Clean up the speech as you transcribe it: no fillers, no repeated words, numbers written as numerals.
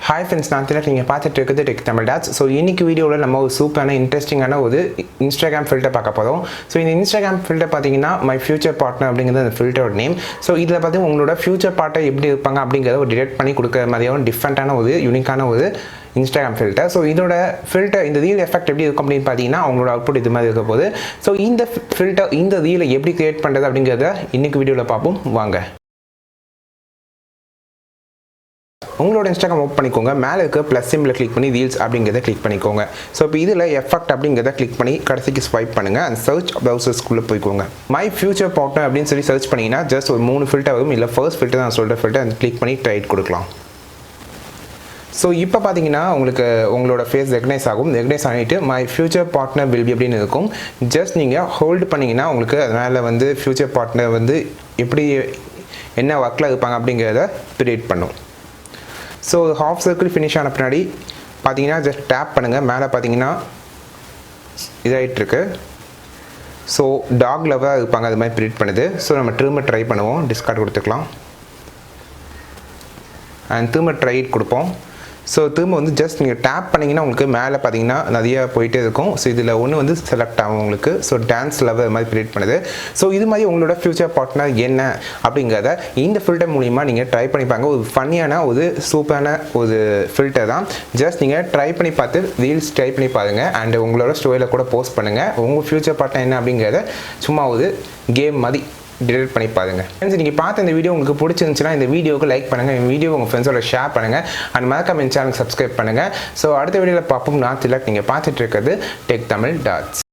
Hi friends, நான் திலக் நீங்கள் பார்த்துட்டு இருக்குது டெக் தமிழ் டாட்ஸ். ஸோ இன்னைக்கு வீடியோவில் நம்ம ஒரு சூப்பரான இன்ட்ரெஸ்டிங்கான ஒரு இன்ஸ்டாகிராம் ஃபில்டர் பார்க்க போகிறோம். ஸோ இந்த இன்ஸ்டாகிராம் ஃபில்டர் பார்த்தீங்கன்னா மை ஃபியூச்சர் பார்ட்னர் அப்படிங்கிறது அந்த ஃபில்டரோட நேம். ஸோ இதில் பார்த்தீங்கன்னா உங்களோட ஃபியூச்சர் பார்ட்னர் எப்படி இருப்பாங்க அப்படிங்கிறத ஒரு டிடெக்ட் பண்ணி கொடுக்குற மாதிரியான டிஃப்ரெண்ட்டான ஒரு யூனிக்கான ஒரு இன்ஸ்டாகிராம் ஃபில்டர். ஸோ இதோட ஃபில்டர் இந்த ரீல் எஃபெக்ட் எப்படி இருக்கும் அப்படின்னு பார்த்தீங்கன்னா அவங்களோட அவுட்புட் இது மாதிரி இருக்க போகுது. ஸோ இந்த ஃபில்டர் இந்த ரீலை எப்படி கிரியேட் பண்ணுறது அப்படிங்கிறத இன்னைக்கு வீடியோவில் பார்ப்போம் வாங்க. உங்களோட இன்ஸ்டாகிராம் ஓப்பன் பண்ணிக்கோங்க. மேலே இருக்க ப்ளஸ் சிம்பிளை கிளிக் பண்ணி ரீல்ஸ் அப்படிங்கிறத கிளிக் பண்ணிக்கோங்க. ஸோ இப்போ இதில் எஃபெக்ட் அப்படிங்கிறத கிளிக் பண்ணி கடைசிக்கு ஸ்வைப் பண்ணுங்கள். அண்ட் சர்ச் ப்ரௌசர்ஸ்குள்ளே போய்க்கோங்க. மை ஃபியூச்சர் பார்ட்னர் அப்படின்னு சொல்லி சர்ச் பண்ணிங்கன்னா ஜஸ்ட் ஒரு 3 ஃபில்டர் வரும். இல்லை ஃபர்ஸ்ட் ஃபில்டர் நான் சொல்கிற ஃபில்டர் அந்த கிளிக் பண்ணி ட்ரைட் கொடுக்கலாம். ஸோ இப்போ பார்த்தீங்கன்னா உங்களுக்கு உங்களோட ஃபேஸ் ரெகனைஸ் ஆகும். ரெகனைஸ் ஆகிட்டு my future partner will be அப்படின்னு இருக்கும். ஜஸ்ட் நீங்கள் ஹோல்டு பண்ணிங்கன்னா உங்களுக்கு அதனால் வந்து ஃபியூச்சர் பார்ட்னர் வந்து எப்படி என்ன ஒர்க்கில் இருப்பாங்க அப்படிங்கிறத ப்ரிடிக்ட் பண்ணும். ஸோ ஹாஃப் சர்க்கிள் ஃபினிஷ் ஆன பின்னாடி பார்த்தீங்கன்னா ஜஸ்ட் டேப் பண்ணுங்கள். மேலே பார்த்தீங்கன்னா இதாகிட்டுருக்கு. ஸோ டாக் லெவலாக இருப்பாங்க அது மாதிரி ப்ரிடிக்ட் பண்ணுது. ஸோ நம்ம திரும்ப ட்ரை பண்ணுவோம். டிஸ்கார்ட் கொடுத்துக்கலாம் அண்ட் திரும்ப ட்ரை கொடுப்போம். ஸோ திரும்ப வந்து ஜஸ்ட் நீங்கள் டேப் பண்ணிங்கன்னா உங்களுக்கு மேலே பார்த்தீங்கன்னா நிறையா போயிட்டே இருக்கும். ஸோ இதில் ஒன்று வந்து செலக்ட் ஆகும் உங்களுக்கு. ஸோ டான்ஸ் லெவல் மாதிரி க்ரியேட் பண்ணுது. ஸோ இது மாதிரி உங்களோட ஃபியூச்சர் பார்ட்னர் என்ன அப்படிங்கிறத இந்த ஃபில்டர் மூலிமா நீங்கள் ட்ரை பண்ணிப்பாங்க. ஒரு ஃபன்னியான ஒரு சூப்பரான ஒரு ஃபில்டர் தான். ஜஸ்ட் நீங்கள் ட்ரை பண்ணி பார்த்து ரீல்ஸ் ட்ரை பண்ணி பாருங்கள். அண்ட் உங்களோட ஸ்டோரியில் கூட போஸ்ட் பண்ணுங்கள். உங்கள் ஃபியூச்சர் பார்ட்னர் என்ன அப்படிங்கிறத சும்மா ஒரு கேம் மாதிரி டிலீட் பண்ணி பாருங்க. ஃப்ரெண்ட்ஸ் நீங்கள் பார்த்த இந்த வீடியோ உங்களுக்கு பிடிச்சிருந்துச்சுன்னா இந்த வீடியோக்கு லைக் பண்ணுங்கள். இந்த வீடியோ உங்கள் ஃப்ரெண்ட்ஸோட ஷேர் பண்ணுங்கள். அண்ட் மறக்காம இந்த சேனலுக்கு சப்ஸ்கிரைப் பண்ணுங்கள். ஸோ அடுத்த வீடியோவில் பார்ப்போம். நான் திலக். நீங்கள் பார்த்துட்டு இருக்கிறது டெக் தமிழ் டாட்ஸ்.